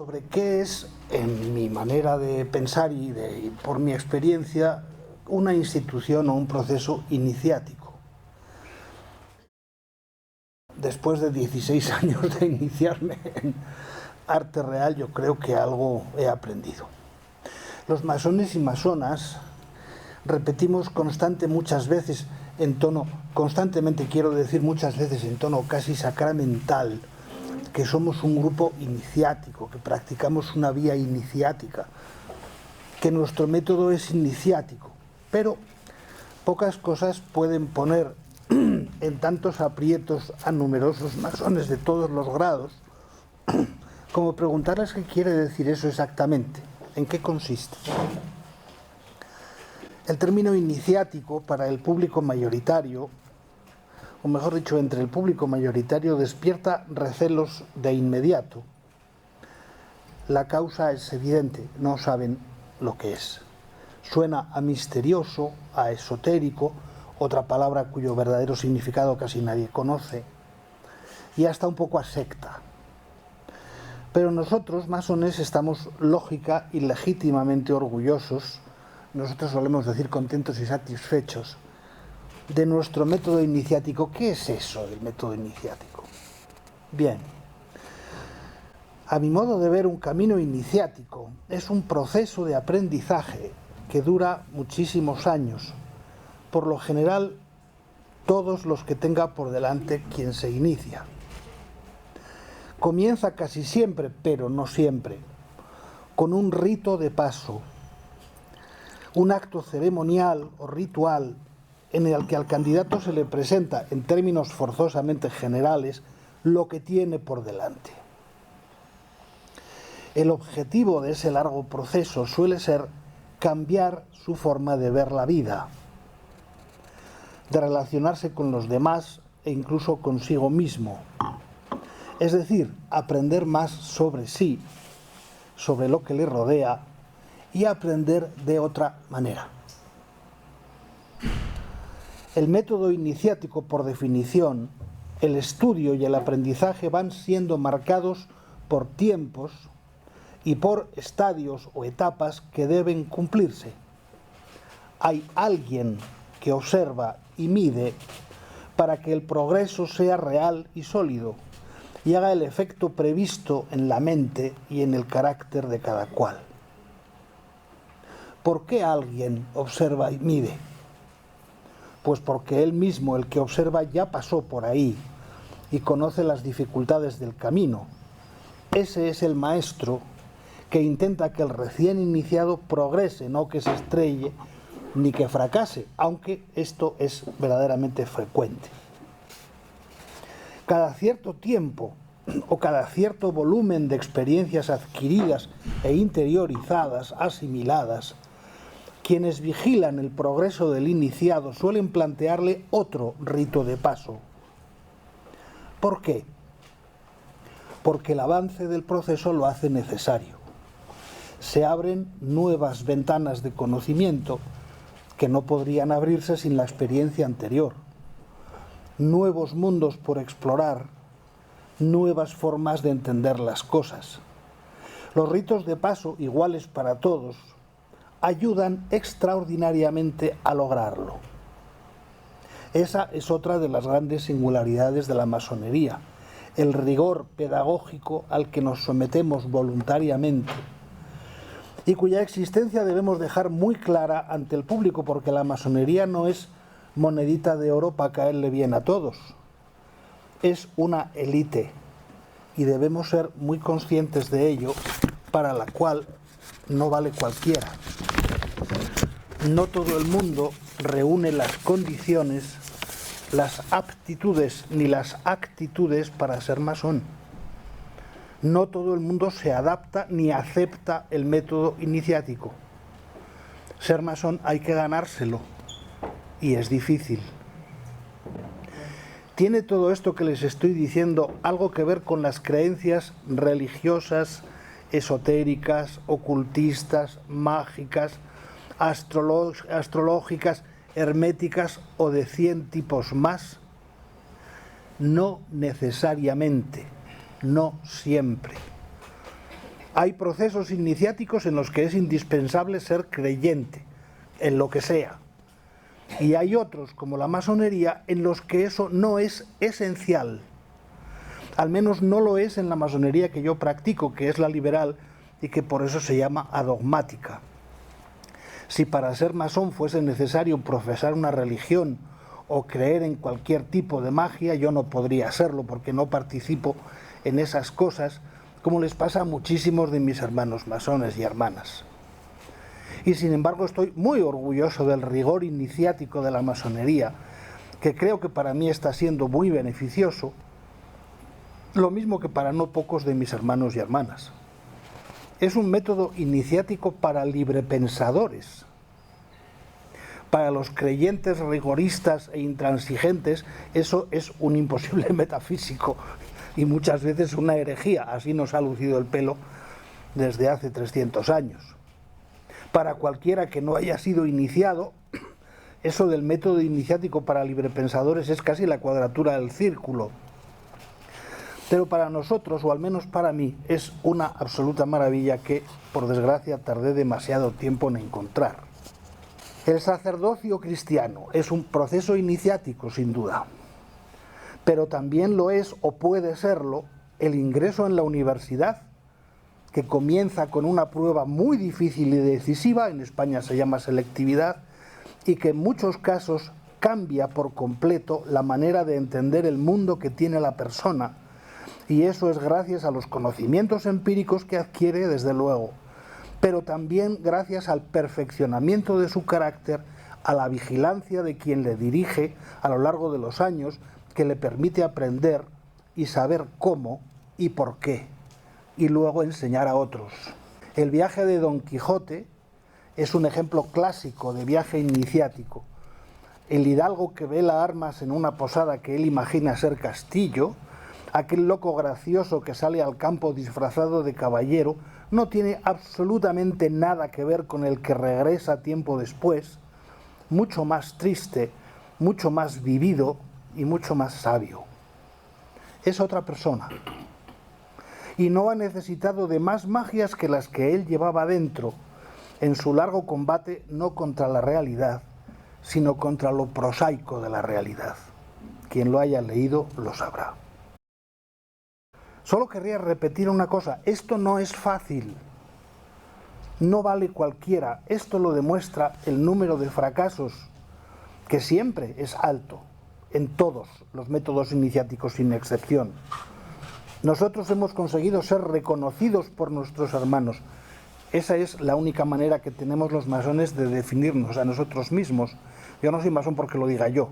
sobre qué es, en mi manera de pensar y por mi experiencia, una institución o un proceso iniciático. Después de 16 años de iniciarme en arte real, yo creo que algo he aprendido. Los masones y masonas repetimos muchas veces en tono, constantemente quiero decir muchas veces en tono casi sacramental, que somos un grupo iniciático, que practicamos una vía iniciática, que nuestro método es iniciático, pero pocas cosas pueden poner en tantos aprietos a numerosos masones de todos los grados como preguntarles qué quiere decir eso exactamente, en qué consiste. El término iniciático para el público mayoritario, o mejor dicho, entre el público mayoritario, despierta recelos de inmediato. La causa es evidente, no saben lo que es. Suena a misterioso, a esotérico, otra palabra cuyo verdadero significado casi nadie conoce, y hasta un poco a secta. Pero nosotros, masones, estamos lógica y legítimamente orgullosos, nosotros solemos decir contentos y satisfechos, de nuestro método iniciático. ¿Qué es eso del método iniciático? Bien, a mi modo de ver, un camino iniciático es un proceso de aprendizaje que dura muchísimos años. Por lo general, todos los que tenga por delante quien se inicia. Comienza casi siempre, pero no siempre, con un rito de paso, un acto ceremonial o ritual en el que al candidato se le presenta, en términos forzosamente generales, lo que tiene por delante. El objetivo de ese largo proceso suele ser cambiar su forma de ver la vida, de relacionarse con los demás e incluso consigo mismo. Es decir, aprender más sobre sí, sobre lo que le rodea y aprender de otra manera. El método iniciático, por definición, el estudio y el aprendizaje van siendo marcados por tiempos y por estadios o etapas que deben cumplirse. Hay alguien que observa y mide para que el progreso sea real y sólido y haga el efecto previsto en la mente y en el carácter de cada cual. ¿Por qué alguien observa y mide? Pues porque él mismo, el que observa, ya pasó por ahí y conoce las dificultades del camino. Ese es el maestro que intenta que el recién iniciado progrese, no que se estrelle ni que fracase, aunque esto es verdaderamente frecuente. Cada cierto tiempo o cada cierto volumen de experiencias adquiridas e interiorizadas, asimiladas, quienes vigilan el progreso del iniciado suelen plantearle otro rito de paso. ¿Por qué? Porque el avance del proceso lo hace necesario. Se abren nuevas ventanas de conocimiento que no podrían abrirse sin la experiencia anterior. Nuevos mundos por explorar, nuevas formas de entender las cosas. Los ritos de paso, iguales para todos, ayudan extraordinariamente a lograrlo. Esa es otra de las grandes singularidades de la masonería, el rigor pedagógico al que nos sometemos voluntariamente y cuya existencia debemos dejar muy clara ante el público, porque la masonería no es monedita de oro para caerle bien a todos. Es una élite y debemos ser muy conscientes de ello, para la cual no vale cualquiera. No todo el mundo reúne las condiciones, las aptitudes ni las actitudes para ser masón. No todo el mundo se adapta ni acepta el método iniciático. Ser masón hay que ganárselo y es difícil. ¿Tiene todo esto que les estoy diciendo algo que ver con las creencias religiosas, esotéricas, ocultistas, mágicas, astrológicas, herméticas o de 100 tipos más? No necesariamente, no siempre. Hay procesos iniciáticos en los que es indispensable ser creyente, en lo que sea. Y hay otros, como la masonería, en los que eso no es esencial. Al menos no lo es en la masonería que yo practico, que es la liberal y que por eso se llama adogmática. Si para ser masón fuese necesario profesar una religión o creer en cualquier tipo de magia, yo no podría serlo porque no participo en esas cosas, como les pasa a muchísimos de mis hermanos masones y hermanas. Y sin embargo estoy muy orgulloso del rigor iniciático de la masonería, que creo que para mí está siendo muy beneficioso, lo mismo que para no pocos de mis hermanos y hermanas. Es un método iniciático para librepensadores. Para los creyentes rigoristas e intransigentes eso es un imposible metafísico y muchas veces una herejía, así nos ha lucido el pelo desde hace 300 años. Para cualquiera que no haya sido iniciado, eso del método iniciático para librepensadores es casi la cuadratura del círculo. Pero para nosotros, o al menos para mí, es una absoluta maravilla que, por desgracia, tardé demasiado tiempo en encontrar. El sacerdocio cristiano es un proceso iniciático, sin duda, pero también lo es, o puede serlo, el ingreso en la universidad, que comienza con una prueba muy difícil y decisiva, en España se llama selectividad, y que en muchos casos cambia por completo la manera de entender el mundo que tiene la persona, y eso es gracias a los conocimientos empíricos que adquiere, desde luego, pero también gracias al perfeccionamiento de su carácter, a la vigilancia de quien le dirige a lo largo de los años, que le permite aprender y saber cómo y por qué, y luego enseñar a otros. El viaje de Don Quijote es un ejemplo clásico de viaje iniciático. El hidalgo que vela armas en una posada que él imagina ser castillo, aquel loco gracioso que sale al campo disfrazado de caballero, no tiene absolutamente nada que ver con el que regresa tiempo después, mucho más triste, mucho más vivido y mucho más sabio. Es otra persona. Y no ha necesitado de más magias que las que él llevaba dentro, en su largo combate no contra la realidad, sino contra lo prosaico de la realidad. Quien lo haya leído lo sabrá. Solo querría repetir una cosa, esto no es fácil, no vale cualquiera, esto lo demuestra el número de fracasos, que siempre es alto, en todos los métodos iniciáticos sin excepción. Nosotros hemos conseguido ser reconocidos por nuestros hermanos, esa es la única manera que tenemos los masones de definirnos a nosotros mismos. Yo no soy masón porque lo diga yo.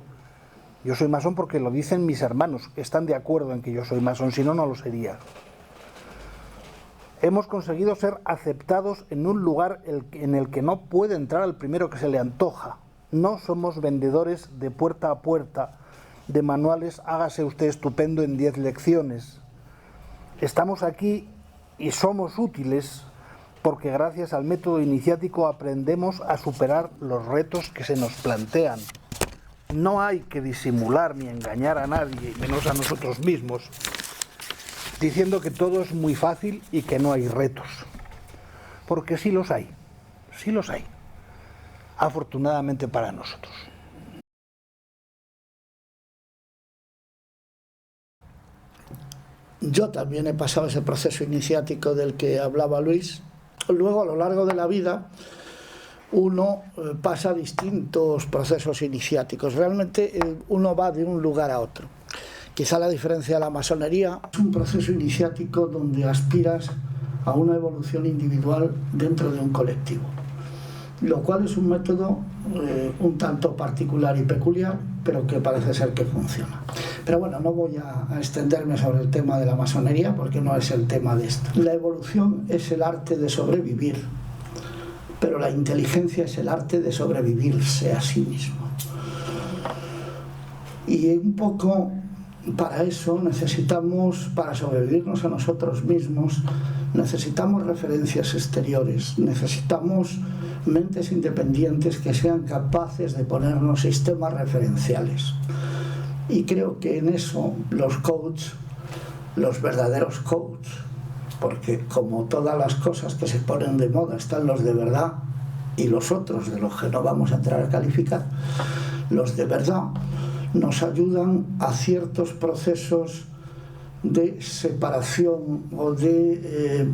Yo soy masón porque lo dicen mis hermanos, están de acuerdo en que yo soy masón, si no, no lo sería. Hemos conseguido ser aceptados en un lugar en el que no puede entrar al primero que se le antoja. No somos vendedores de puerta a puerta, de manuales, hágase usted estupendo en 10 lecciones. Estamos aquí y somos útiles porque gracias al método iniciático aprendemos a superar los retos que se nos plantean. No hay que disimular ni engañar a nadie, menos a nosotros mismos, diciendo que todo es muy fácil y que no hay retos. Porque sí los hay, afortunadamente para nosotros. Yo también he pasado ese proceso iniciático del que hablaba Luis. Luego, a lo largo de la vida, uno pasa distintos procesos iniciáticos. Realmente uno va de un lugar a otro. Quizá la diferencia de la masonería es un proceso iniciático donde aspiras a una evolución individual dentro de un colectivo, lo cual es un método un tanto particular y peculiar, pero que parece ser que funciona. Pero bueno, no voy a extenderme sobre el tema de la masonería porque no es el tema de esto. La evolución es el arte de sobrevivir, pero la inteligencia es el arte de sobrevivirse a sí mismo. Y un poco para eso necesitamos, para sobrevivirnos a nosotros mismos, necesitamos referencias exteriores, necesitamos mentes independientes que sean capaces de ponernos sistemas referenciales. Y creo que en eso los coaches, los verdaderos coaches, porque como todas las cosas que se ponen de moda están los de verdad y los otros de los que no vamos a entrar a calificar, los de verdad nos ayudan a ciertos procesos de separación o de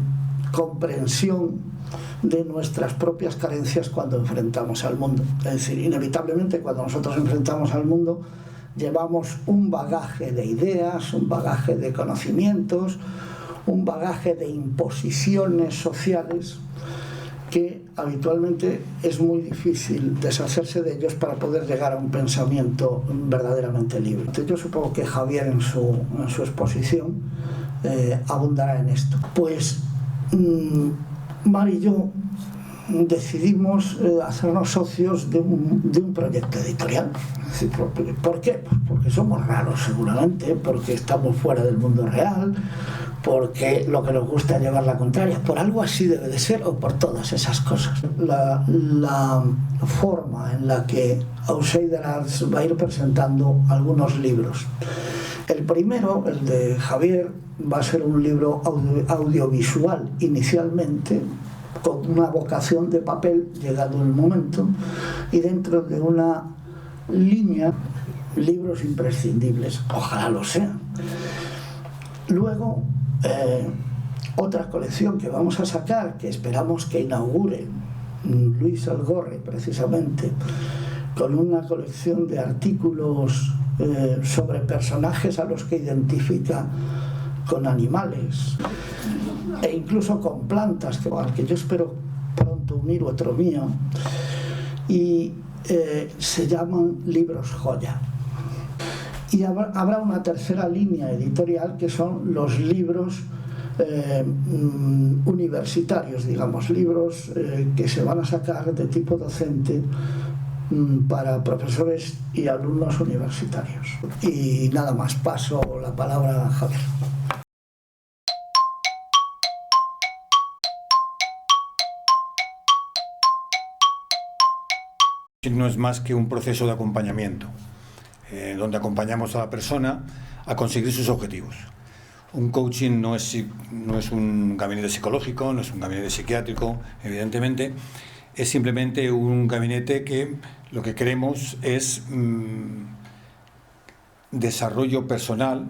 comprensión de nuestras propias carencias cuando enfrentamos al mundo. Es decir, inevitablemente cuando nosotros enfrentamos al mundo llevamos un bagaje de ideas, un bagaje de conocimientos, un bagaje de imposiciones sociales que habitualmente es muy difícil deshacerse de ellos para poder llegar a un pensamiento verdaderamente libre. Yo supongo que Javier en su exposición abundará en esto. Pues Mar y yo decidimos hacernos socios de un proyecto editorial. ¿Por qué? Porque somos raros seguramente, porque estamos fuera del mundo real, porque lo que nos gusta es llevar la contraria. Por algo así debe de ser, o por todas esas cosas. La forma en la que Outsider Arts va a ir presentando algunos libros. El primero, el de Javier, va a ser un libro audiovisual inicialmente, con una vocación de papel, llegado el momento, y dentro de una línea, libros imprescindibles, ojalá lo sean. Luego, otra colección que vamos a sacar, que esperamos que inaugure Luis Algorre precisamente, con una colección de artículos sobre personajes a los que identifica con animales e incluso con plantas, al que yo espero pronto unir otro mío, y se llaman libros joya. Y habrá una tercera línea editorial que son los libros universitarios, digamos, libros que se van a sacar de tipo docente para profesores y alumnos universitarios. Y nada más, paso la palabra a Javier. No es más que un proceso de acompañamiento, donde acompañamos a la persona a conseguir sus objetivos. Un coaching no es un gabinete psicológico, no es un gabinete psiquiátrico, evidentemente. Es simplemente un gabinete que lo que queremos es desarrollo personal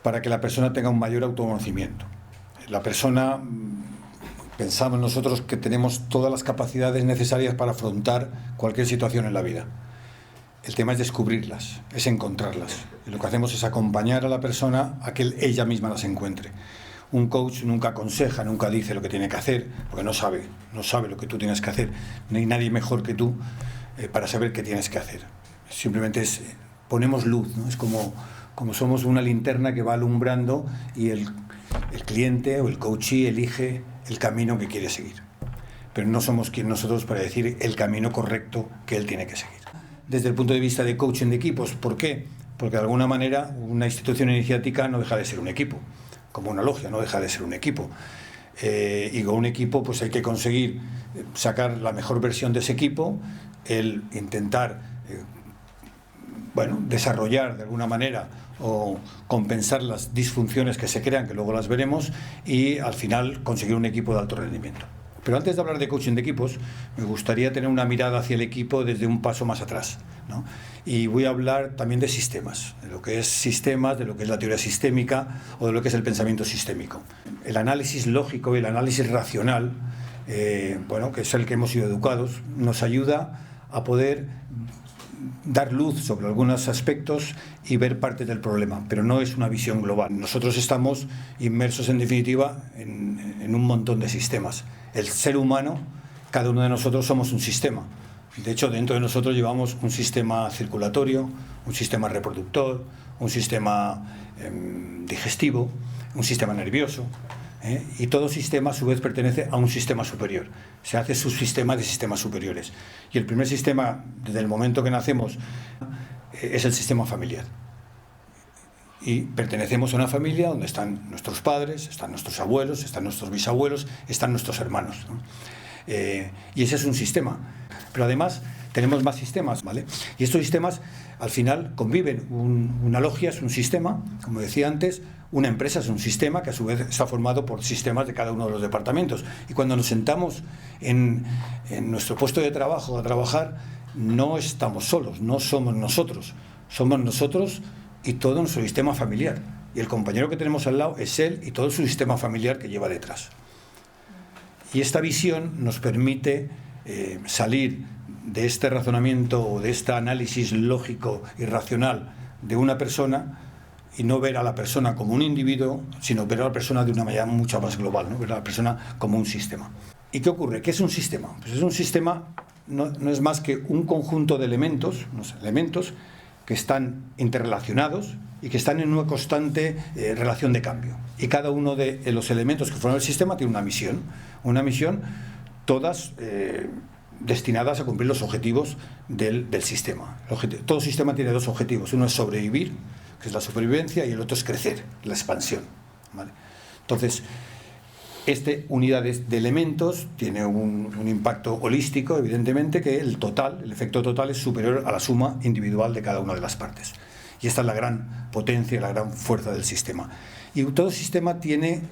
para que la persona tenga un mayor autoconocimiento. La persona, pensamos nosotros que tenemos todas las capacidades necesarias para afrontar cualquier situación en la vida. El tema es descubrirlas, es encontrarlas. Y lo que hacemos es acompañar a la persona a que ella misma las encuentre. Un coach nunca aconseja, nunca dice lo que tiene que hacer, porque no sabe lo que tú tienes que hacer. No hay nadie mejor que tú para saber qué tienes que hacer. Simplemente ponemos luz, ¿no? Es como somos una linterna que va alumbrando y el cliente o el coachee elige el camino que quiere seguir. Pero no somos quien nosotros para decir el camino correcto que él tiene que seguir. Desde el punto de vista de coaching de equipos, ¿por qué? Porque de alguna manera una institución iniciática no deja de ser un equipo, como una logia no deja de ser un equipo. Y con un equipo pues hay que conseguir sacar la mejor versión de ese equipo, el intentar desarrollar de alguna manera o compensar las disfunciones que se crean, que luego las veremos, y al final conseguir un equipo de alto rendimiento. Pero antes de hablar de coaching de equipos, me gustaría tener una mirada hacia el equipo desde un paso más atrás, ¿no? Y voy a hablar también de sistemas, de lo que es sistemas, de lo que es la teoría sistémica o de lo que es el pensamiento sistémico. El análisis lógico y el análisis racional, que es el que hemos sido educados, nos ayuda a poder dar luz sobre algunos aspectos y ver parte del problema, pero no es una visión global. Nosotros estamos inmersos en definitiva en un montón de sistemas. El ser humano, cada uno de nosotros somos un sistema. De hecho, dentro de nosotros llevamos un sistema circulatorio, un sistema reproductor, un sistema digestivo, un sistema nervioso, y todo sistema a su vez pertenece a un sistema superior. Se hace subsistema de sistemas superiores. Y el primer sistema, desde el momento que nacemos, es el sistema familiar. Y pertenecemos a una familia donde están nuestros padres, están nuestros abuelos, están nuestros bisabuelos, están nuestros hermanos, ¿no? Y ese es un sistema. Pero además tenemos más sistemas, ¿vale? Y estos sistemas al final conviven. Una logia es un sistema, como decía antes, una empresa es un sistema que a su vez está formado por sistemas de cada uno de los departamentos. Y cuando nos sentamos en nuestro puesto de trabajo a trabajar, no estamos solos, no somos nosotros y todo nuestro sistema familiar. Y el compañero que tenemos al lado es él y todo su sistema familiar que lleva detrás. Y esta visión nos permite salir de este razonamiento o de este análisis lógico y racional de una persona y no ver a la persona como un individuo, sino ver a la persona de una manera mucho más global, ¿no? Ver a la persona como un sistema. ¿Y qué ocurre? ¿Qué es un sistema? Pues es un sistema, no es más que un conjunto de elementos, unos elementos que están interrelacionados y que están en una constante relación de cambio. Y cada uno de los elementos que forman el sistema tiene una misión todas destinadas a cumplir los objetivos del sistema. Todo sistema tiene dos objetivos: uno es sobrevivir, que es la supervivencia, y el otro es crecer, la expansión, ¿vale? Entonces, esta unidad de elementos tiene un impacto holístico, evidentemente, que el efecto total es superior a la suma individual de cada una de las partes. Y esta es la gran potencia, la gran fuerza del sistema. Y todo sistema tiene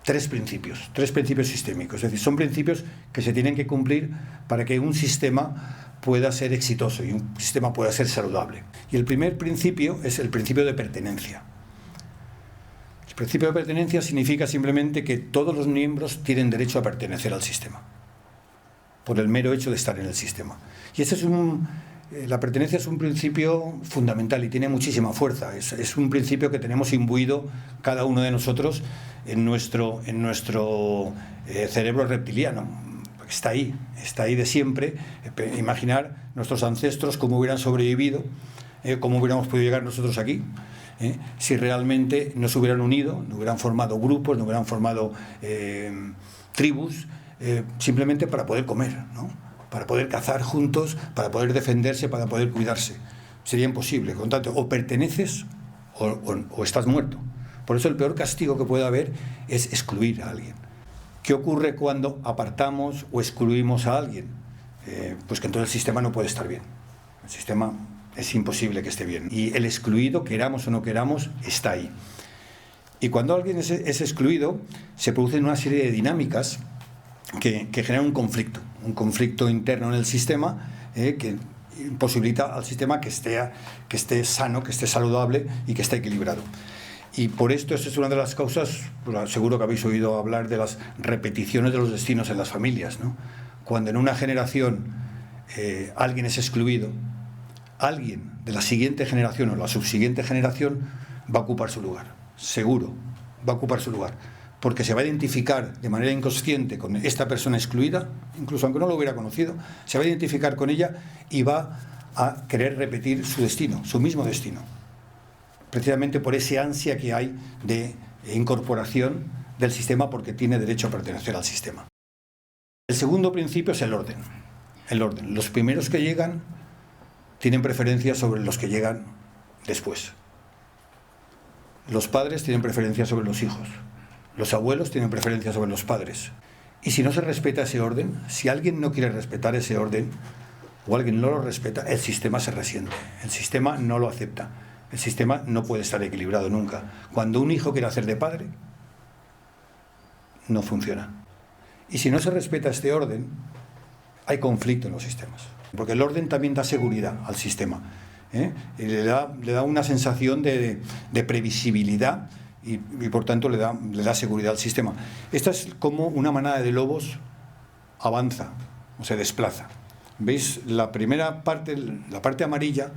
tres principios sistémicos. Es decir, son principios que se tienen que cumplir para que un sistema pueda ser exitoso y un sistema pueda ser saludable. Y el primer principio es el principio de pertenencia. El principio de pertenencia significa simplemente que todos los miembros tienen derecho a pertenecer al sistema, por el mero hecho de estar en el sistema. Y ese es la pertenencia es un principio fundamental y tiene muchísima fuerza. Es un principio que tenemos imbuido cada uno de nosotros en nuestro cerebro reptiliano. Está ahí de siempre. Imaginar nuestros ancestros cómo hubieran sobrevivido, cómo hubiéramos podido llegar nosotros aquí, si realmente no se hubieran unido, no hubieran formado grupos, no hubieran formado tribus, simplemente para poder comer, ¿no? Para poder cazar juntos, para poder defenderse, para poder cuidarse. Sería imposible. Con tanto, o perteneces o estás muerto. Por eso el peor castigo que puede haber es excluir a alguien. ¿Qué ocurre cuando apartamos o excluimos a alguien? Pues que entonces el sistema no puede estar bien. El sistema es imposible que esté bien. Y el excluido, queramos o no queramos, está ahí. Y cuando alguien es excluido, se producen una serie de dinámicas que generan un conflicto interno en el sistema que imposibilita al sistema que esté sano, que esté saludable y que esté equilibrado. Y por esto, esa es una de las causas, seguro que habéis oído hablar de las repeticiones de los destinos en las familias, ¿no? Cuando en una generación alguien es excluido, alguien de la siguiente generación o la subsiguiente generación va a ocupar su lugar, seguro, va a ocupar su lugar, porque se va a identificar de manera inconsciente con esta persona excluida, incluso aunque no lo hubiera conocido, se va a identificar con ella y va a querer repetir su destino, su mismo destino, precisamente por ese ansia que hay de incorporación del sistema, porque tiene derecho a pertenecer al sistema. El segundo principio es el orden. Los primeros que llegan tienen preferencia sobre los que llegan después. Los padres tienen preferencia sobre los hijos. Los abuelos tienen preferencia sobre los padres. Y si no se respeta ese orden, si alguien no quiere respetar ese orden o alguien no lo respeta, el sistema se resiente. El sistema no lo acepta. El sistema no puede estar equilibrado nunca. Cuando un hijo quiere hacer de padre, no funciona. Y si no se respeta este orden, hay conflicto en los sistemas. Porque el orden también da seguridad al sistema. Y le da una sensación de previsibilidad y por tanto le da seguridad al sistema. Esta es como una manada de lobos avanza o se desplaza. ¿Veis? La primera parte, la parte amarilla,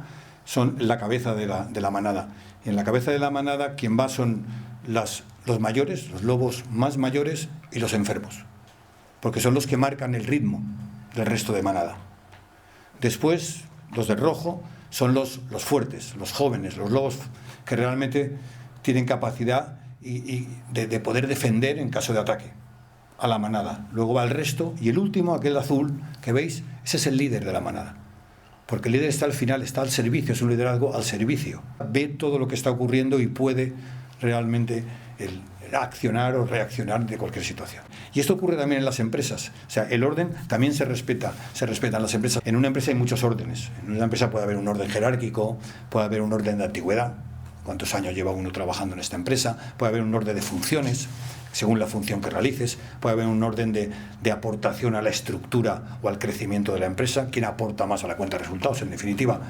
son la cabeza de la manada. Y en la cabeza de la manada quien va son los mayores, los lobos más mayores y los enfermos, porque son los que marcan el ritmo del resto de manada. Después, los de rojo son los fuertes, los jóvenes, los lobos que realmente tienen capacidad de poder defender en caso de ataque a la manada. Luego va el resto y el último, aquel azul que veis, ese es el líder de la manada. Porque el líder está al final, está al servicio, es un liderazgo al servicio. Ve todo lo que está ocurriendo y puede realmente accionar o reaccionar de cualquier situación. Y esto ocurre también en las empresas. O sea, el orden también se respeta en las empresas. En una empresa hay muchos órdenes. En una empresa puede haber un orden jerárquico, puede haber un orden de antigüedad, cuántos años lleva uno trabajando en esta empresa, puede haber un orden de funciones, según la función que realices, puede haber un orden de aportación a la estructura o al crecimiento de la empresa, quién aporta más a la cuenta de resultados, en definitiva,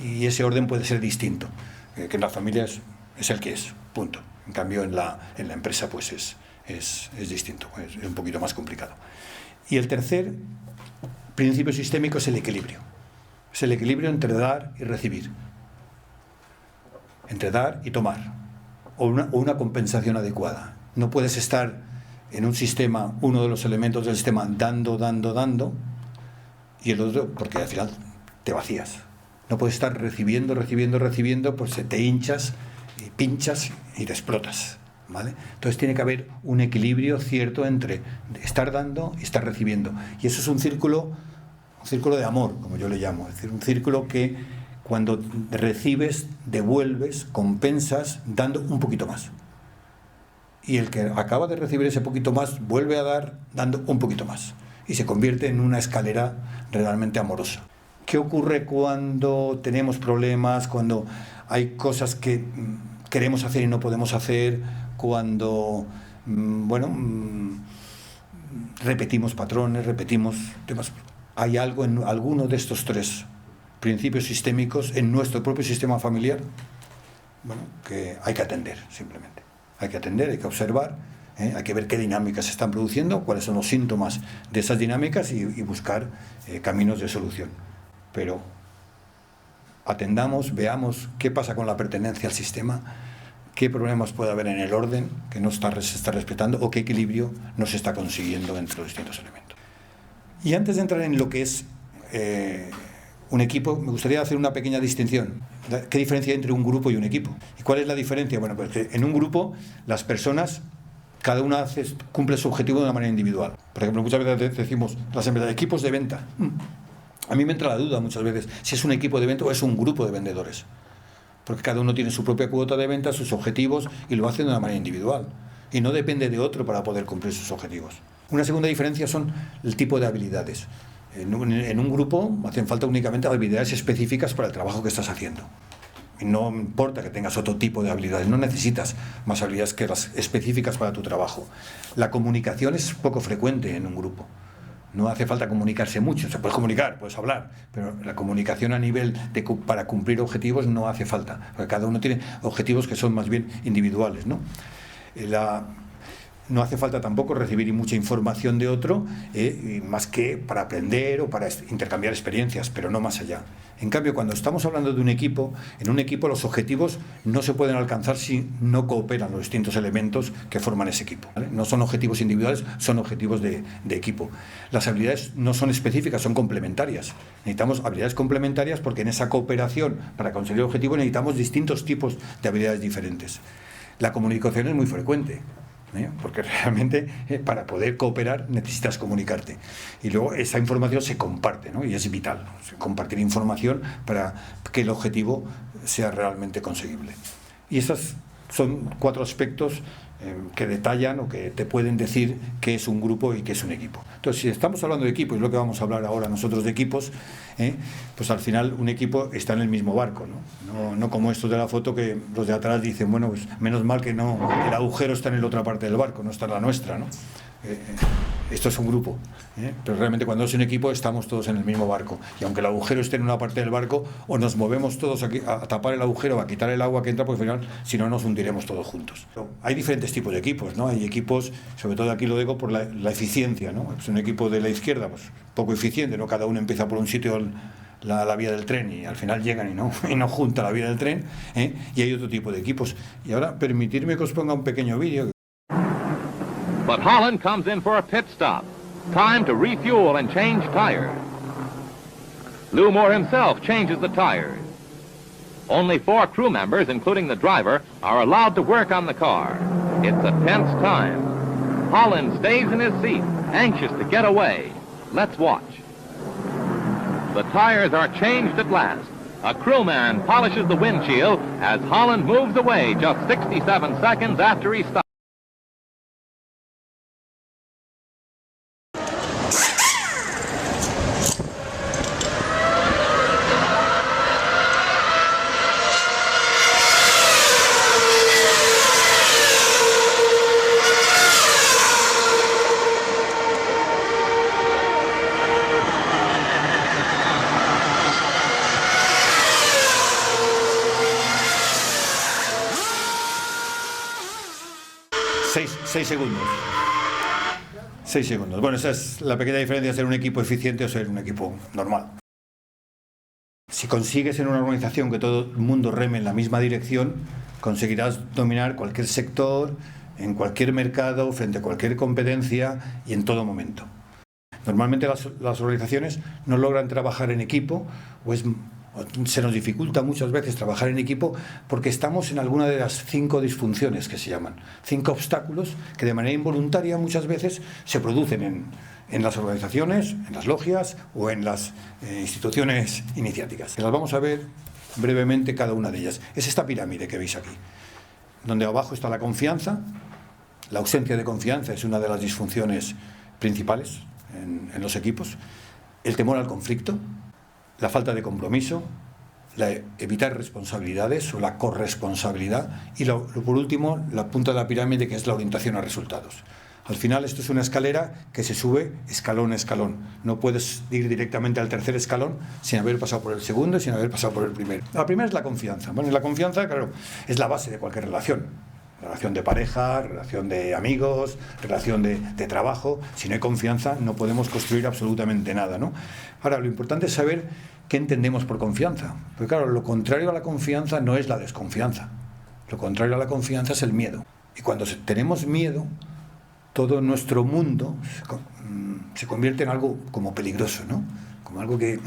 y ese orden puede ser distinto, que en la familia es el que es, punto. En cambio, en la empresa pues es distinto, es un poquito más complicado. Y el tercer principio sistémico es el equilibrio. Es el equilibrio entre dar y recibir, entre dar y tomar, o una compensación adecuada. No puedes estar en un sistema, uno de los elementos del sistema, dando, y el otro, porque al final te vacías. No puedes estar recibiendo, pues te hinchas, y pinchas y te explotas, ¿vale? Entonces tiene que haber un equilibrio cierto entre estar dando y estar recibiendo. Y eso es un círculo de amor, como yo le llamo. Es decir, un círculo que cuando recibes, devuelves, compensas, dando un poquito más. Y el que acaba de recibir ese poquito más vuelve a dar dando un poquito más y se convierte en una escalera realmente amorosa. ¿Qué ocurre cuando tenemos problemas, cuando hay cosas que queremos hacer y no podemos hacer, cuando repetimos patrones, repetimos temas? ¿Hay algo en alguno de estos tres principios sistémicos en nuestro propio sistema familiar? Bueno, que hay que atender, simplemente. Hay que atender, hay que observar, hay que ver qué dinámicas se están produciendo, cuáles son los síntomas de esas dinámicas y buscar caminos de solución. Pero atendamos, veamos qué pasa con la pertenencia al sistema, qué problemas puede haber en el orden que no se está respetando o qué equilibrio no se está consiguiendo entre los distintos elementos. Y antes de entrar en lo que es un equipo, me gustaría hacer una pequeña distinción. ¿Qué diferencia hay entre un grupo y un equipo? ¿Y cuál es la diferencia? Bueno, pues que en un grupo las personas, cada una cumple su objetivo de una manera individual. Por ejemplo, muchas veces decimos las empresas, equipos de venta. A mí me entra la duda muchas veces si es un equipo de venta o es un grupo de vendedores. Porque cada uno tiene su propia cuota de venta, sus objetivos y lo hacen de una manera individual. Y no depende de otro para poder cumplir sus objetivos. Una segunda diferencia son el tipo de habilidades. En un grupo hacen falta únicamente habilidades específicas para el trabajo que estás haciendo. Y no importa que tengas otro tipo de habilidades, no necesitas más habilidades que las específicas para tu trabajo. La comunicación es poco frecuente en un grupo. No hace falta comunicarse mucho, se puede comunicar, puedes hablar, pero la comunicación a nivel para cumplir objetivos no hace falta, porque cada uno tiene objetivos que son más bien individuales, ¿no? No hace falta tampoco recibir mucha información de otro, más que para aprender o para intercambiar experiencias, pero no más allá. En cambio, cuando estamos hablando de un equipo, en un equipo los objetivos no se pueden alcanzar si no cooperan los distintos elementos que forman ese equipo, ¿vale? No son objetivos individuales, son objetivos de equipo. Las habilidades no son específicas, son complementarias. Necesitamos habilidades complementarias porque en esa cooperación para conseguir el objetivo necesitamos distintos tipos de habilidades diferentes. La comunicación es muy frecuente, porque realmente para poder cooperar necesitas comunicarte y luego esa información se comparte, ¿no? Y es vital, ¿no? Compartir información para que el objetivo sea realmente conseguible. Y esos son 4 aspectos que detallan o que te pueden decir qué es un grupo y qué es un equipo. Entonces, si estamos hablando de equipo, y es lo que vamos a hablar ahora nosotros de equipos, pues al final un equipo está en el mismo barco, ¿no? No como estos de la foto que los de atrás dicen, bueno, pues menos mal que no, el agujero está en la otra parte del barco, no está en la nuestra, ¿no? Esto es un grupo, pero realmente cuando es un equipo estamos todos en el mismo barco, y aunque el agujero esté en una parte del barco, o nos movemos todos aquí a tapar el agujero, a quitar el agua que entra, porque al final si no nos hundiremos todos juntos. Hay diferentes tipos de equipos, ¿no? Hay equipos, sobre todo aquí lo digo por la eficiencia, ¿no? Es un equipo de la izquierda, pues poco eficiente, ¿no? Cada uno empieza por un sitio la vía del tren y al final llegan y no junta la vía del tren, y hay otro tipo de equipos. Y ahora permitirme que os ponga un pequeño vídeo. But Holland comes in for a pit stop. Time to refuel and change tires. Lou Moore himself changes the tires. Only 4 crew members, including the driver, are allowed to work on the car. It's a tense time. Holland stays in his seat, anxious to get away. Let's watch. The tires are changed at last. A crewman polishes the windshield as Holland moves away just 67 seconds after he stops. 6 segundos. 6 segundos. Bueno, esa es la pequeña diferencia de ser un equipo eficiente o ser un equipo normal. Si consigues en una organización que todo el mundo reme en la misma dirección, conseguirás dominar cualquier sector, en cualquier mercado, frente a cualquier competencia y en todo momento. Normalmente las organizaciones no logran trabajar en equipo o se nos dificulta muchas veces trabajar en equipo porque estamos en alguna de las 5 disfunciones que se llaman. 5 obstáculos que de manera involuntaria muchas veces se producen en las organizaciones, en las logias o en las instituciones iniciáticas. Las vamos a ver brevemente cada una de ellas. Es esta pirámide que veis aquí, donde abajo está la confianza. La ausencia de confianza es una de las disfunciones principales en los equipos. El temor al conflicto, la falta de compromiso, evitar responsabilidades o la corresponsabilidad y por último la punta de la pirámide, que es la orientación a resultados. Al final esto es una escalera que se sube escalón a escalón. No puedes ir directamente al tercer escalón sin haber pasado por el segundo y sin haber pasado por el primero. La primera es la confianza. Bueno, la confianza, claro, es la base de cualquier relación. Relación de pareja, relación de amigos, relación de trabajo. Si no hay confianza no podemos construir absolutamente nada, ¿no? Ahora, lo importante es saber qué entendemos por confianza. Porque claro, lo contrario a la confianza no es la desconfianza. Lo contrario a la confianza es el miedo. Y cuando tenemos miedo, todo nuestro mundo se convierte en algo como peligroso, ¿no? Como algo que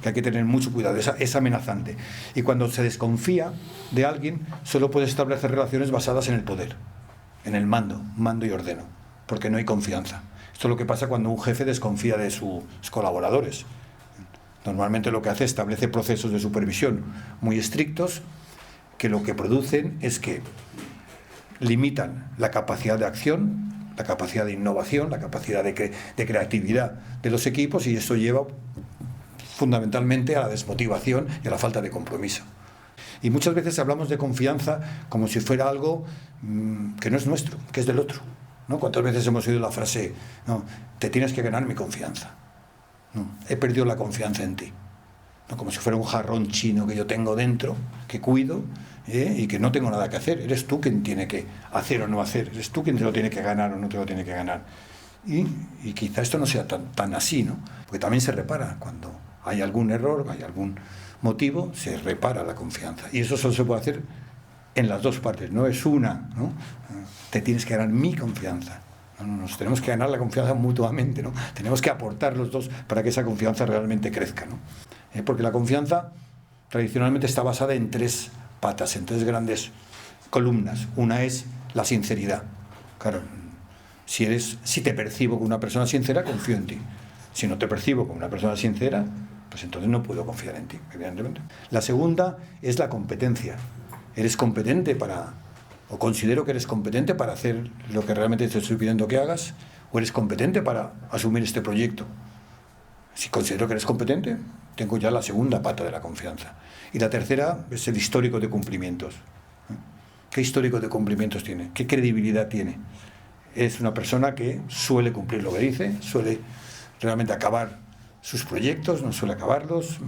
hay que tener mucho cuidado, es amenazante. Y cuando se desconfía de alguien, solo puede establecer relaciones basadas en el poder, en el mando y ordeno, porque no hay confianza. Esto es lo que pasa cuando un jefe desconfía de sus colaboradores. Normalmente lo que hace es establece procesos de supervisión muy estrictos, que lo que producen es que limitan la capacidad de acción, la capacidad de innovación, la capacidad de creatividad de los equipos, y eso lleva fundamentalmente a la desmotivación y a la falta de compromiso. Y muchas veces hablamos de confianza como si fuera algo que no es nuestro, que es del otro, ¿no? ¿Cuántas veces hemos oído la frase, no, te tienes que ganar mi confianza? No, he perdido la confianza en ti. ¿No? Como si fuera un jarrón chino que yo tengo dentro, que cuido, y que no tengo nada que hacer. Eres tú quien tiene que hacer o no hacer, eres tú quien te lo tiene que ganar o no te lo tiene que ganar. Y quizá esto no sea tan así, ¿no? Porque también se repara cuando hay algún error, hay algún motivo, se repara la confianza. Y eso solo se puede hacer en las dos partes, no es una, ¿no? Te tienes que ganar mi confianza. No, nos tenemos que ganar la confianza mutuamente, ¿no? Tenemos que aportar los dos para que esa confianza realmente crezca, ¿no? Porque la confianza tradicionalmente está basada en 3 patas, en 3 grandes columnas. Una es la sinceridad. Claro, si te percibo como una persona sincera, confío en ti. Si no te percibo como una persona sincera, pues entonces no puedo confiar en ti, evidentemente. La segunda es la competencia. ¿Eres competente o considero que eres competente para hacer lo que realmente te estoy pidiendo que hagas? ¿O eres competente para asumir este proyecto? Si considero que eres competente, tengo ya la segunda pata de la confianza. Y la tercera es el histórico de cumplimientos. ¿Qué histórico de cumplimientos tiene? ¿Qué credibilidad tiene? Es una persona que suele cumplir lo que dice, suele realmente acabar sus proyectos, no suele acabarlos.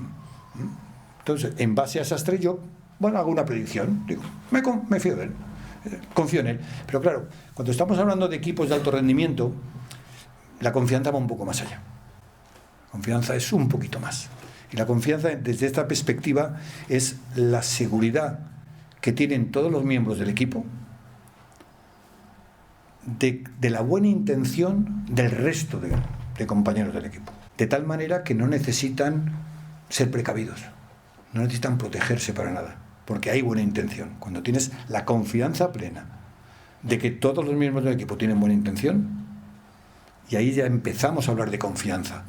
Entonces, en base a esas 3, yo, hago una predicción. Digo, me fío de él, confío en él. Pero claro, cuando estamos hablando de equipos de alto rendimiento, la confianza va un poco más allá. La confianza es un poquito más. Y la confianza, desde esta perspectiva, es la seguridad que tienen todos los miembros del equipo de la buena intención del resto de compañeros del equipo. De tal manera que no necesitan ser precavidos, no necesitan protegerse para nada, porque hay buena intención. Cuando tienes la confianza plena de que todos los miembros del equipo tienen buena intención, y ahí ya empezamos a hablar de confianza,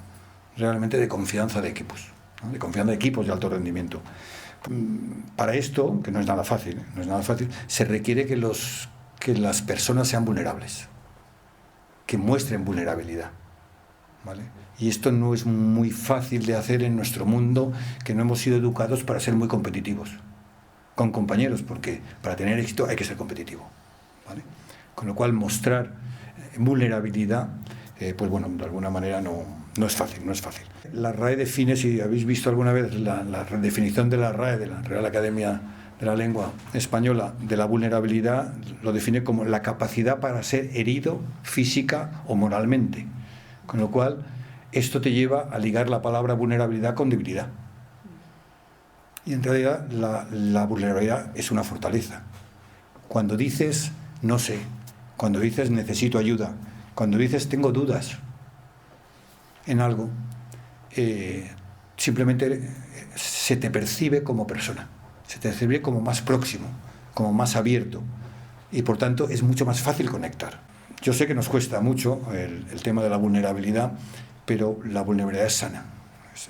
realmente de confianza de equipos, ¿no? De confianza de equipos de alto rendimiento. Para esto, que no es nada fácil, se requiere que las personas sean vulnerables, que muestren vulnerabilidad, ¿vale? Y esto no es muy fácil de hacer en nuestro mundo, que no hemos sido educados para ser muy competitivos con compañeros, porque para tener éxito hay que ser competitivo, ¿vale? Con lo cual mostrar vulnerabilidad, pues bueno, de alguna manera no es fácil. La RAE define, si habéis visto alguna vez la definición de la RAE, de la Real Academia de la lengua española de la vulnerabilidad lo define como la capacidad para ser herido física o moralmente. Con lo cual, esto te lleva a ligar la palabra vulnerabilidad con debilidad. Y en realidad la vulnerabilidad es una fortaleza. Cuando dices no sé, cuando dices necesito ayuda, cuando dices tengo dudas en algo, simplemente se te percibe como persona, se te percibe como más próximo, como más abierto, y por tanto es mucho más fácil conectar. Yo sé que nos cuesta mucho el tema de la vulnerabilidad, pero la vulnerabilidad es sana,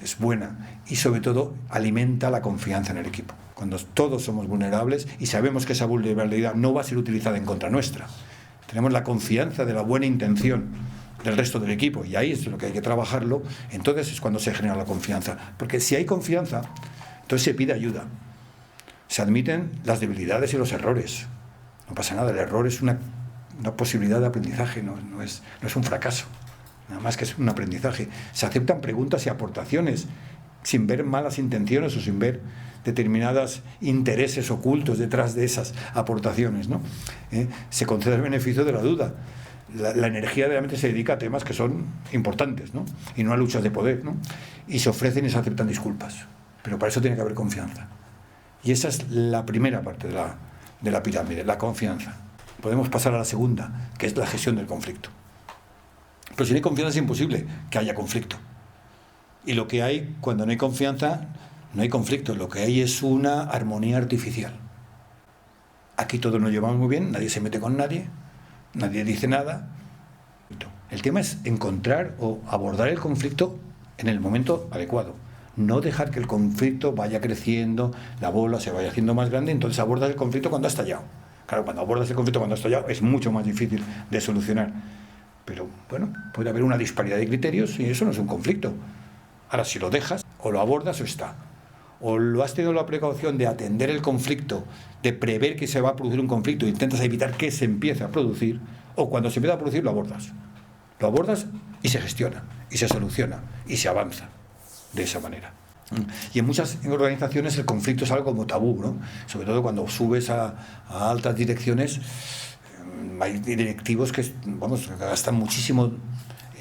es buena, y sobre todo alimenta la confianza en el equipo. Cuando todos somos vulnerables y sabemos que esa vulnerabilidad no va a ser utilizada en contra nuestra, tenemos la confianza de la buena intención del resto del equipo, y ahí es lo que hay que trabajarlo, entonces es cuando se genera la confianza. Porque si hay confianza, entonces se pide ayuda, se admiten las debilidades y los errores, no pasa nada, el error es una posibilidad de aprendizaje, no es un fracaso, nada más que es un aprendizaje. Se aceptan preguntas y aportaciones sin ver malas intenciones o sin ver determinados intereses ocultos detrás de esas aportaciones, ¿no? Se concede el beneficio de la duda. La energía de la mente se dedica a temas que son importantes, ¿no? Y no a luchas de poder, ¿no? Y se ofrecen y se aceptan disculpas, pero para eso tiene que haber confianza. Y esa es la primera parte de la pirámide, la confianza. Podemos pasar a la segunda, que es la gestión del conflicto. Pero si no hay confianza es imposible que haya conflicto. Y lo que hay cuando no hay confianza, no hay conflicto, lo que hay es una armonía artificial. Aquí todos nos llevamos muy bien, nadie se mete con nadie, nadie dice nada. El tema es encontrar o abordar el conflicto en el momento adecuado. No dejar que el conflicto vaya creciendo, la bola se vaya haciendo más grande, entonces abordas el conflicto cuando ha estallado. Claro, cuando abordas el conflicto cuando ha estallado es mucho más difícil de solucionar. Pero bueno, puede haber una disparidad de criterios y eso no es un conflicto. Ahora, si lo dejas, o lo abordas o está. O lo has tenido la precaución de atender el conflicto, de prever que se va a producir un conflicto e intentas evitar que se empiece a producir, o cuando se empieza a producir lo abordas. Lo abordas y se gestiona, y se soluciona, y se avanza de esa manera. Y en muchas organizaciones el conflicto es algo como tabú, ¿no? Sobre todo cuando subes a altas direcciones, hay directivos que gastan muchísimo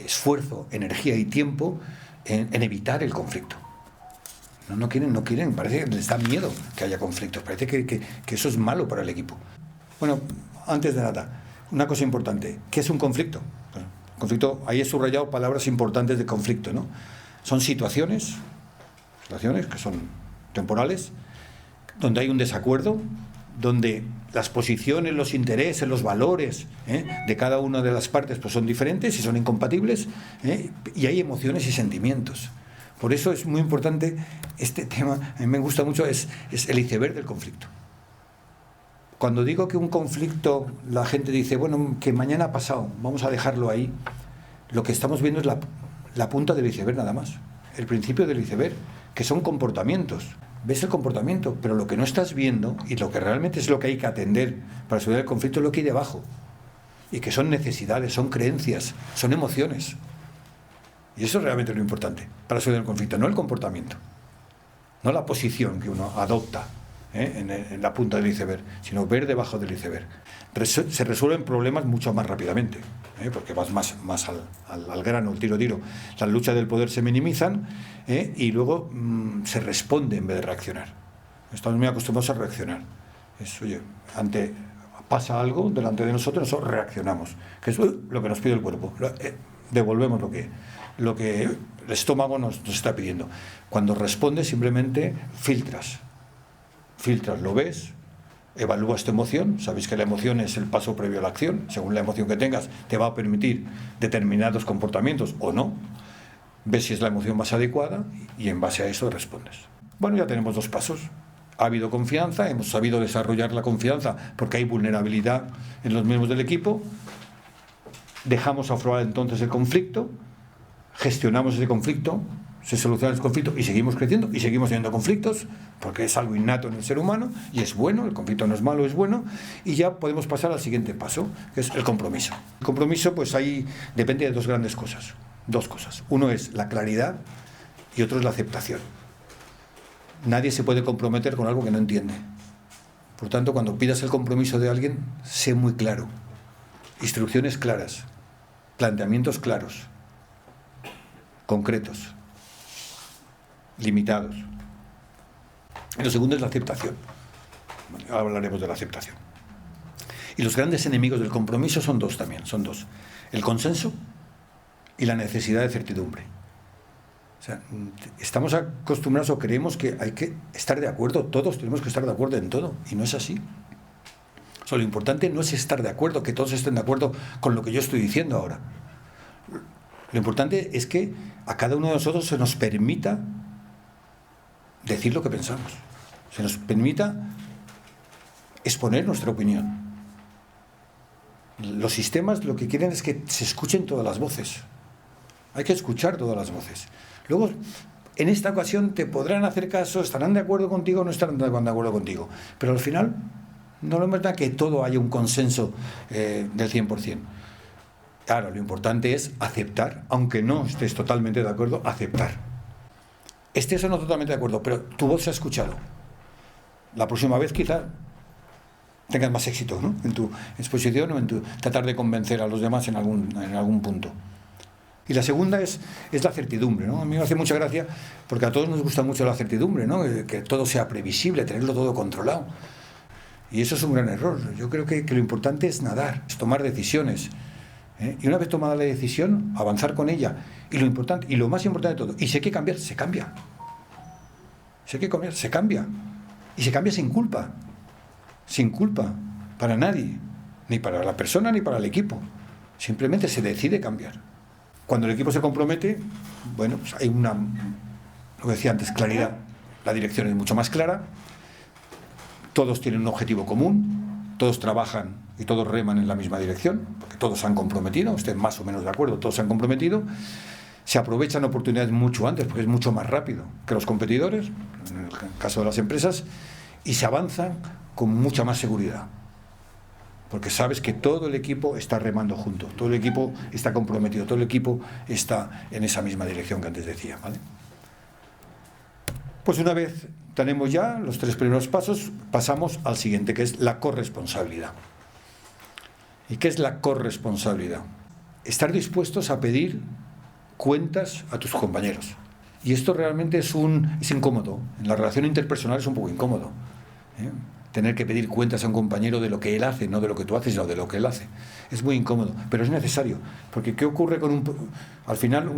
esfuerzo, energía y tiempo en evitar el conflicto. No quieren, parece que les da miedo que haya conflictos, parece que eso es malo para el equipo. Bueno, antes de nada, una cosa importante, ¿qué es un conflicto? Bueno, conflicto, ahí he subrayado palabras importantes de conflicto, ¿no? Son situaciones que son temporales, donde hay un desacuerdo, donde las posiciones, los intereses, los valores de cada una de las partes pues son diferentes y son incompatibles, y hay emociones y sentimientos. Por eso es muy importante este tema, a mí me gusta mucho, es el iceberg del conflicto. Cuando digo que un conflicto, la gente dice, bueno, que mañana ha pasado, vamos a dejarlo ahí, lo que estamos viendo es la punta del iceberg nada más, el principio del iceberg, que son comportamientos. Ves el comportamiento, pero lo que no estás viendo y lo que realmente es lo que hay que atender para resolver el conflicto es lo que hay debajo, y que son necesidades, son creencias, son emociones. Y eso es realmente lo importante para resolver el conflicto, no el comportamiento, no la posición que uno adopta en la punta del iceberg, sino ver debajo del iceberg. Se resuelven problemas mucho más rápidamente, porque vas más al grano, el tiro. Las luchas del poder se minimizan y luego se responde en vez de reaccionar. Estamos muy acostumbrados a reaccionar. Oye, pasa algo delante de nosotros, nosotros reaccionamos, que es lo que nos pide el cuerpo. Devolvemos lo que el estómago nos está pidiendo. Cuando respondes simplemente filtras, lo ves, evalúas tu emoción. Sabéis que la emoción es el paso previo a la acción. Según la emoción que tengas te va a permitir determinados comportamientos o no. Ves si es la emoción más adecuada y en base a eso respondes. Bueno, ya tenemos 2 pasos. Ha habido confianza, hemos sabido desarrollar la confianza porque hay vulnerabilidad en los miembros del equipo. Dejamos aflorar entonces el conflicto, gestionamos ese conflicto, se soluciona el conflicto y seguimos creciendo y seguimos teniendo conflictos porque es algo innato en el ser humano y es bueno, el conflicto no es malo, es bueno, y ya podemos pasar al siguiente paso, que es el compromiso. El compromiso, pues ahí depende de 2 grandes cosas, 2 cosas. Uno es la claridad y otro es la aceptación. Nadie se puede comprometer con algo que no entiende. Por tanto, cuando pidas el compromiso de alguien, sé muy claro. Instrucciones claras, planteamientos claros, concretos, limitados. Y lo segundo es la aceptación. Ahora hablaremos de la aceptación. Y los grandes enemigos del compromiso son dos también, son dos. El consenso y la necesidad de certidumbre. O sea, estamos acostumbrados o creemos que hay que estar de acuerdo, todos tenemos que estar de acuerdo en todo, y no es así. O sea, lo importante no es estar de acuerdo, que todos estén de acuerdo con lo que yo estoy diciendo ahora. Lo importante es que a cada uno de nosotros se nos permita decir lo que pensamos, se nos permita exponer nuestra opinión. Los sistemas lo que quieren es que se escuchen todas las voces. Hay que escuchar todas las voces. Luego, en esta ocasión te podrán hacer caso, estarán de acuerdo contigo o no estarán de acuerdo contigo. Pero al final, no es verdad que todo haya un consenso del 100%. Claro, lo importante es aceptar, aunque no estés totalmente de acuerdo, aceptar. Estés o no totalmente de acuerdo, pero tu voz se ha escuchado. La próxima vez quizá tengas más éxito, ¿no?, en tu exposición o en tu tratar de convencer a los demás en algún punto. Y la segunda es la certidumbre, ¿no? A mí me hace mucha gracia porque a todos nos gusta mucho la certidumbre, ¿no? Que todo sea previsible, tenerlo todo controlado. Y eso es un gran error. Yo creo que lo importante es nadar, es tomar decisiones. Y una vez tomada la decisión, avanzar con ella. Y lo importante, y lo más importante de todo, y si hay que cambiar, se cambia. Si hay que cambiar, se cambia. Y se cambia sin culpa. Sin culpa, para nadie, ni para la persona ni para el equipo. Simplemente se decide cambiar. Cuando el equipo se compromete, bueno, pues hay lo que decía antes, claridad. La dirección es mucho más clara, todos tienen un objetivo común, todos trabajan y todos reman en la misma dirección, porque todos se han comprometido, estén más o menos de acuerdo, todos se han comprometido, se aprovechan oportunidades mucho antes, porque es mucho más rápido que los competidores, en el caso de las empresas, y se avanza con mucha más seguridad, porque sabes que todo el equipo está remando junto, todo el equipo está comprometido, todo el equipo está en esa misma dirección que antes decía, ¿vale? Pues una vez tenemos ya los 3 primeros pasos, pasamos al siguiente, que es la corresponsabilidad. ¿Y qué es la corresponsabilidad? Estar dispuestos a pedir cuentas a tus compañeros. Y esto realmente es incómodo. En la relación interpersonal es un poco incómodo, ¿eh? Tener que pedir cuentas a un compañero de lo que él hace, no de lo que tú haces, sino de lo que él hace. Es muy incómodo, pero es necesario. Porque ¿qué ocurre al final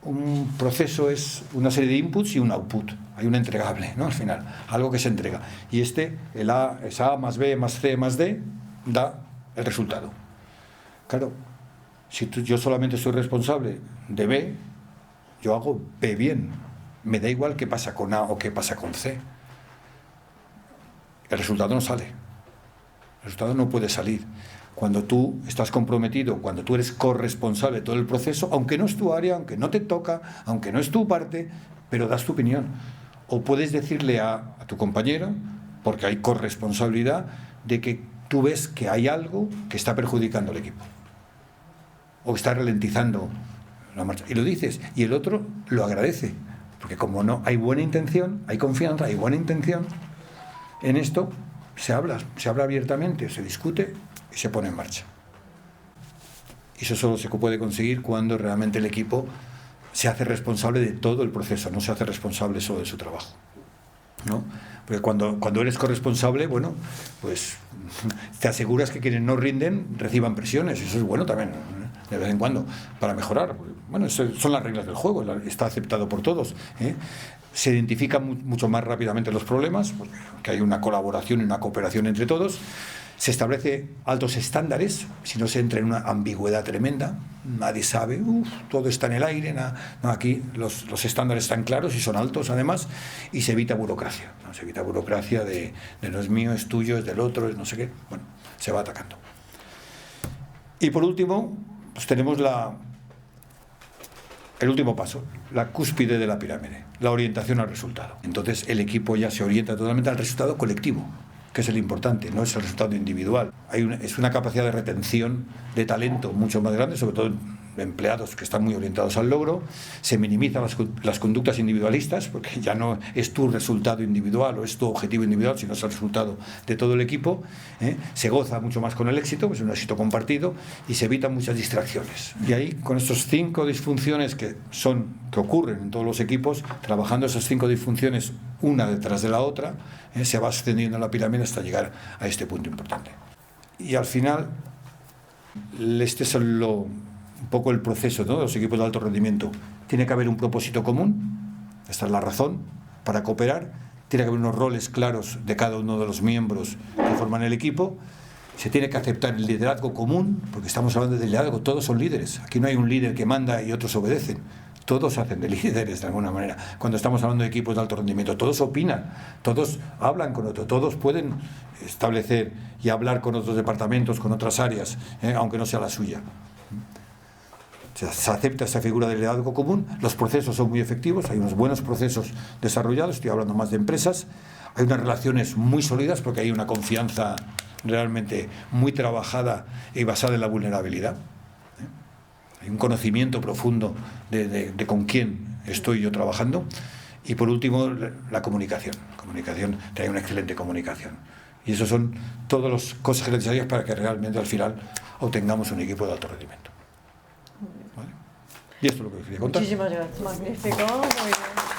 un proceso es una serie de inputs y un output. Hay un entregable, ¿no? Al final, algo que se entrega. Y el A es A más B más C más D, da el resultado. Claro, si yo solamente soy responsable de B, yo hago B bien. Me da igual qué pasa con A o qué pasa con C. El resultado no sale. El resultado no puede salir. Cuando tú estás comprometido, cuando tú eres corresponsable de todo el proceso, aunque no es tu área, aunque no te toca, aunque no es tu parte, pero das tu opinión. O puedes decirle a tu compañero, porque hay corresponsabilidad, de que tú ves que hay algo que está perjudicando al equipo. O está ralentizando la marcha. Y lo dices, y el otro lo agradece. Porque como no hay buena intención, hay confianza, hay buena intención, en esto se habla abiertamente, se discute y se pone en marcha. Y eso solo se puede conseguir cuando realmente el equipo se hace responsable de todo el proceso, no se hace responsable solo de su trabajo, ¿no? Porque cuando eres corresponsable, bueno, pues te aseguras que quienes no rinden reciban presiones. Eso es bueno también, de vez en cuando, para mejorar. Bueno, eso son las reglas del juego, está aceptado por todos, ¿eh? Se identifican mucho más rápidamente los problemas, porque hay una colaboración y una cooperación entre todos. Se establece altos estándares, si no se entra en una ambigüedad tremenda, nadie sabe, todo está en el aire, no, aquí los estándares están claros y son altos además, y se evita burocracia, ¿no? Se evita burocracia de no es mío, es tuyo, es del otro, es no sé qué, bueno, se va atacando. Y por último, pues tenemos el último paso, la cúspide de la pirámide, la orientación al resultado. Entonces el equipo ya se orienta totalmente al resultado colectivo, que es el importante, no es el resultado individual. Es una capacidad de retención de talento mucho más grande, sobre todo empleados que están muy orientados al logro, se minimizan las conductas individualistas, porque ya no es tu resultado individual o es tu objetivo individual, sino es el resultado de todo el equipo, se goza mucho más con el éxito, es un éxito compartido, y se evitan muchas distracciones. Y ahí, con estos 5 disfunciones que ocurren en todos los equipos, trabajando esas 5 disfunciones una detrás de la otra, se va ascendiendo la pirámide hasta llegar a este punto importante. Y al final, este es un poco el proceso, ¿no?, de los equipos de alto rendimiento. Tiene que haber un propósito común, esta es la razón para cooperar, tiene que haber unos roles claros de cada uno de los miembros que forman el equipo, se tiene que aceptar el liderazgo común, porque estamos hablando de liderazgo, todos son líderes, aquí no hay un líder que manda y otros obedecen, todos hacen de líderes de alguna manera. Cuando estamos hablando de equipos de alto rendimiento, todos opinan, todos hablan con otros, todos pueden establecer y hablar con otros departamentos, con otras áreas, aunque no sea la suya. Se acepta esta figura de liderazgo común, los procesos son muy efectivos, hay unos buenos procesos desarrollados, estoy hablando más de empresas, hay unas relaciones muy sólidas porque hay una confianza realmente muy trabajada y basada en la vulnerabilidad. Hay un conocimiento profundo de con quién estoy yo trabajando. Y por último, la comunicación. Que hay una excelente comunicación. Y eso son todas las cosas necesarias para que realmente al final obtengamos un equipo de alto rendimiento. ¿Vale? Y esto es lo que quería contar. Muchísimas gracias. Magnífico. Muy bien.